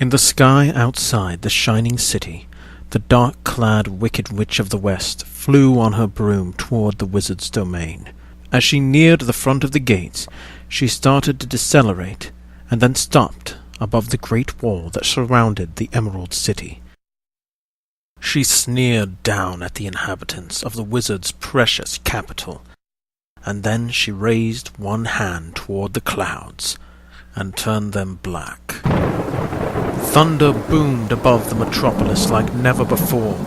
In the sky outside the shining city, the dark-clad wicked witch of the west flew on her broom toward the wizard's domain. As she neared the front of the gates, she started to decelerate, and then stopped above the great wall that surrounded the Emerald City. She sneered down at the inhabitants of the wizard's precious capital, and then she raised one hand toward the clouds and turned them black. Thunder boomed above the metropolis like never before,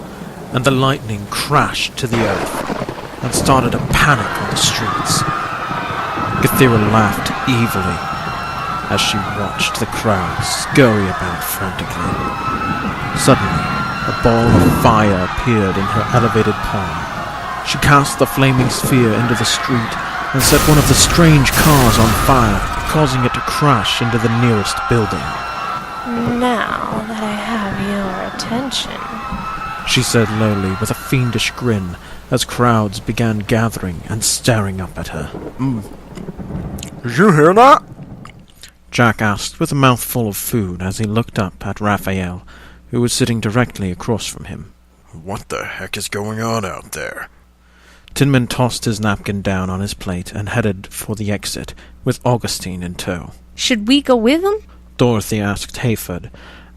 and the lightning crashed to the earth and started a panic on the streets. Gathira laughed evilly as she watched the crowd scurry about frantically. Suddenly, a ball of fire appeared in her elevated palm. She cast the flaming sphere into the street and set one of the strange cars on fire, causing it to crash into the nearest building. "Now that I have your attention," she said lowly with a fiendish grin as crowds began gathering and staring up at her. Did you hear that?" Jack asked with a mouthful of food as he looked up at Raphael, who was sitting directly across from him. "What the heck is going on out there?" Tinman tossed his napkin down on his plate and headed for the exit, with Augustine in tow. "Should we go with him?" Dorothy asked Hayford,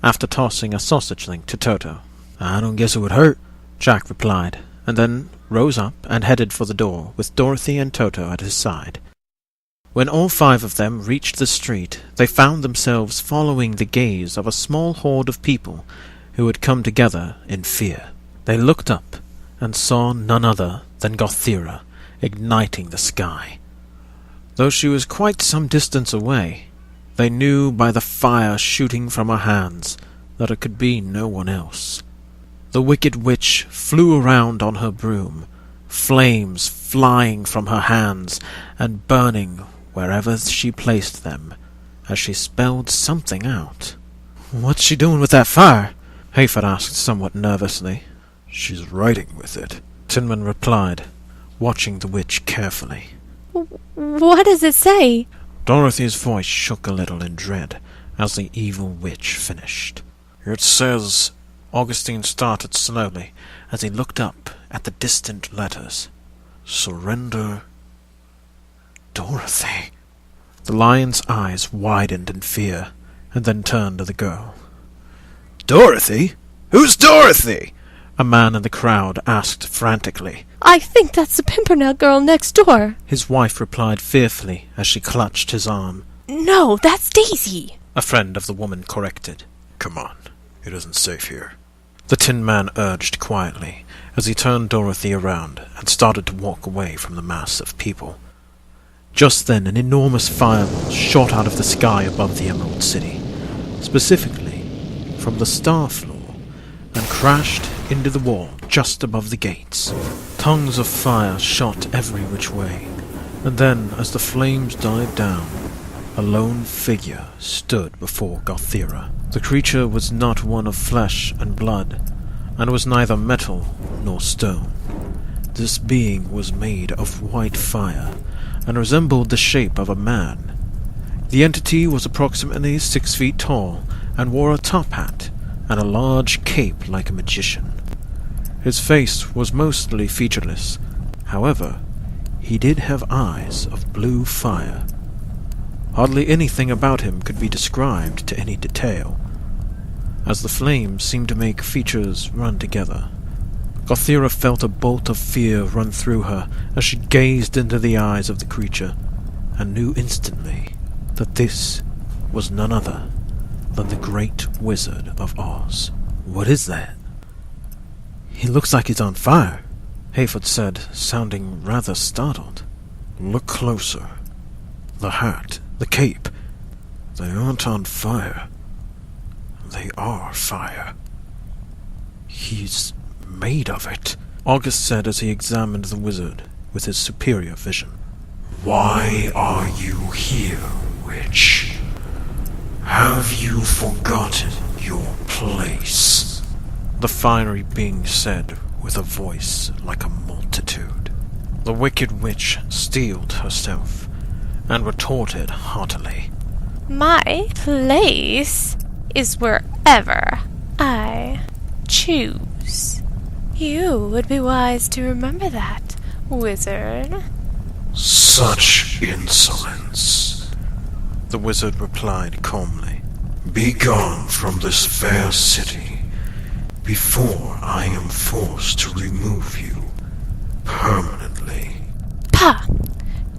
after tossing a sausage link to Toto. "I don't guess it would hurt," Jack replied, and then rose up and headed for the door, with Dorothy and Toto at his side. When all five of them reached the street, they found themselves following the gaze of a small horde of people who had come together in fear. They looked up and saw none other than Gathira igniting the sky. Though she was quite some distance away, they knew by the fire shooting from her hands that it could be no one else. The wicked witch flew around on her broom, flames flying from her hands and burning wherever she placed them, as she spelled something out. "What's she doing with that fire?" Hayford asked somewhat nervously. "She's writing with it," Tinman replied, watching the witch carefully. "What does it say?" Dorothy's voice shook a little in dread as the evil witch finished. "It says," Augustine started slowly as he looked up at the distant letters, "Surrender Dorothy." The lion's eyes widened in fear, and then turned to the girl. "Dorothy? Who's Dorothy?" A man in the crowd asked frantically. "I think that's the Pimpernel girl next door," His wife replied fearfully as she clutched his arm. "No, that's Daisy," A friend of the woman corrected. "Come on, it isn't safe here," The Tin Man urged quietly as he turned Dorothy around and started to walk away from the mass of people. Just then an enormous fireball shot out of the sky above the Emerald City, specifically from the star floor, and crashed into the wall just above the gates. Tongues of fire shot every which way, and then, as the flames died down, a lone figure stood before Gathira. The creature was not one of flesh and blood, and was neither metal nor stone. This being was made of white fire, and resembled the shape of a man. The entity was approximately 6 feet tall, and wore a top hat and a large cape like a magician. His face was mostly featureless. However, he did have eyes of blue fire. Hardly anything about him could be described to any detail, as the flames seemed to make features run together. Gathira felt a bolt of fear run through her as she gazed into the eyes of the creature, and knew instantly that this was none other than the Great Wizard of Oz. "What is that?" "He looks like he's on fire," Hayford said, sounding rather startled. "Look closer. The hat, the cape, they aren't on fire. They are fire. He's made of it," August said as he examined the wizard with his superior vision. "Why are you here, witch? Have you forgotten your place?" The fiery being said with a voice like a multitude. The wicked witch steeled herself and retorted haughtily. "My place? is wherever I choose. You would be wise to remember that, wizard. Such insolence, the wizard replied calmly. Be gone from this fair city before I am forced to remove you permanently. Pah!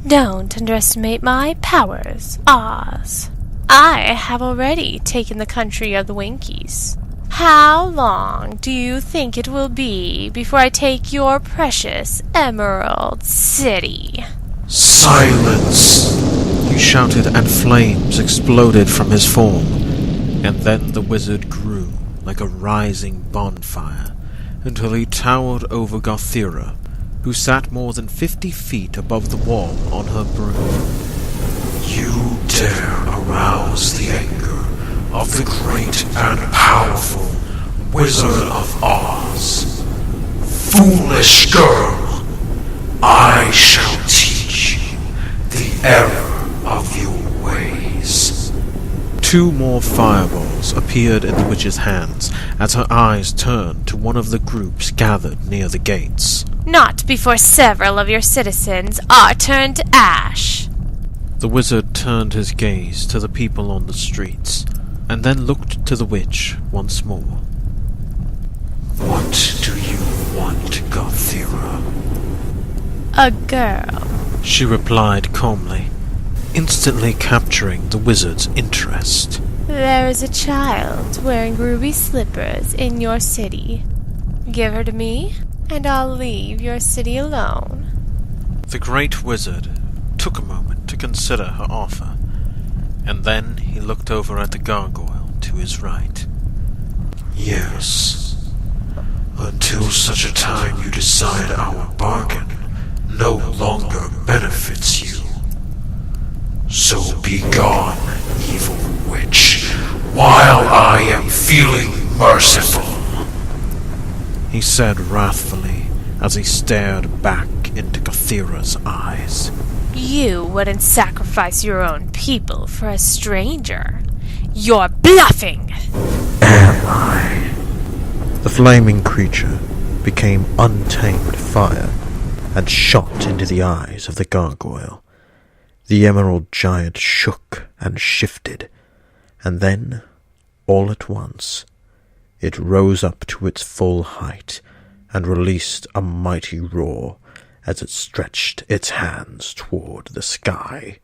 Don't underestimate my powers, Oz. I have already taken the country of the Winkies. How long do you think it will be before I take your precious Emerald City? Silence! He shouted, and flames exploded from his form. And then the wizard grew like a rising bonfire, until he towered over Gothera, who sat more than 50 feet above the wall on her broom. You dare arouse the anger of the great and powerful Wizard of Oz. Foolish girl, I shall teach you the error of your ways. 2 more fireballs appeared in the witch's hands as her eyes turned to one of the groups gathered near the gates. Not before several of your citizens are turned to ash. The wizard turned his gaze to the people on the streets, and then looked to the witch once more. What do you want, Gothera? A girl, she replied calmly, instantly capturing the wizard's interest. there is a child wearing ruby slippers in your city. Give her to me, and I'll leave your city alone. The great wizard took a moment to consider her offer, and then he looked over at the gargoyle to his right. Yes. Until such a time you decide our bargain no longer benefits you. So be gone, evil witch, while I am feeling merciful, he said wrathfully as he stared back into Gothera's eyes. You wouldn't sacrifice your own people for a stranger. You're bluffing! am I? The flaming creature became untamed fire and shot into the eyes of the gargoyle. The emerald giant shook and shifted, and then, all at once, it rose up to its full height and released a mighty roar as it stretched its hands toward the sky.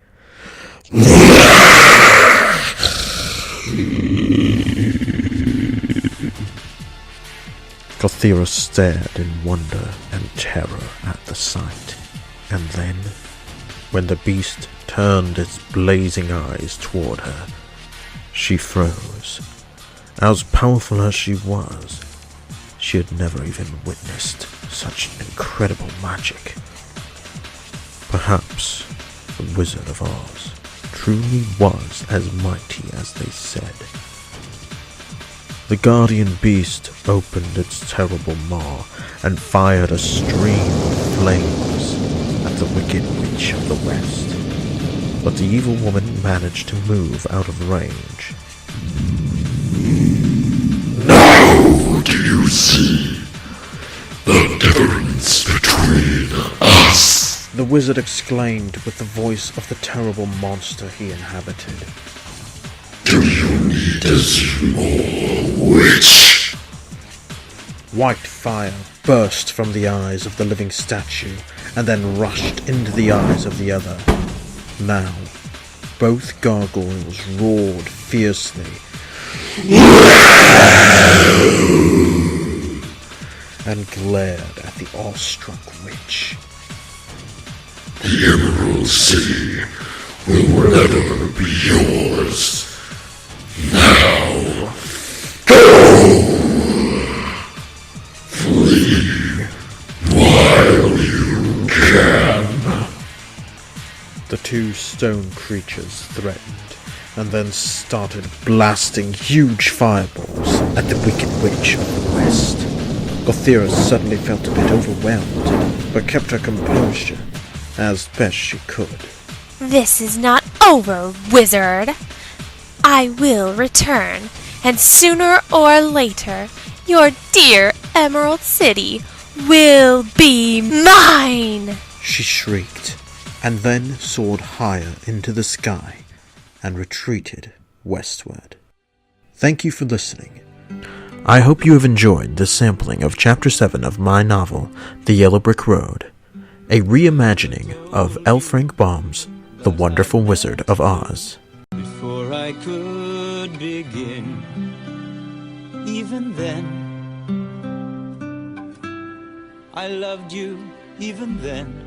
Gothera stared in wonder and terror at the sight, and then, when the beast turned its blazing eyes toward her, she froze. As powerful as she was, she had never even witnessed such incredible magic. Perhaps the Wizard of Oz truly was as mighty as they said. The guardian beast opened its terrible maw and fired a stream of flames at the wicked witch of the west, but the evil woman managed to move out of range. Now do you see the difference between us? The wizard exclaimed with the voice of the terrible monster he inhabited. Do you need to see more, witch? White fire burst from the eyes of the living statue and then rushed into the eyes of the other. Now, both gargoyles roared fiercely and glared at the awestruck witch. The Emerald City will never be yours. Now, go! Flee while you can. The 2 stone creatures threatened, and then started blasting huge fireballs at the wicked witch of the west. Gothera suddenly felt a bit overwhelmed, but kept her composure as best she could. This is not over, wizard. I will return and sooner or later, your dear Emerald City will be mine!" she shrieked, and then soared higher into the sky and retreated westward. Thank you for listening. I hope you have enjoyed this sampling of Chapter 7 of my novel, The Yellow Brick Road, a reimagining of L. Frank Baum's The Wonderful Wizard of Oz. Before I could begin, even then, I loved you even then.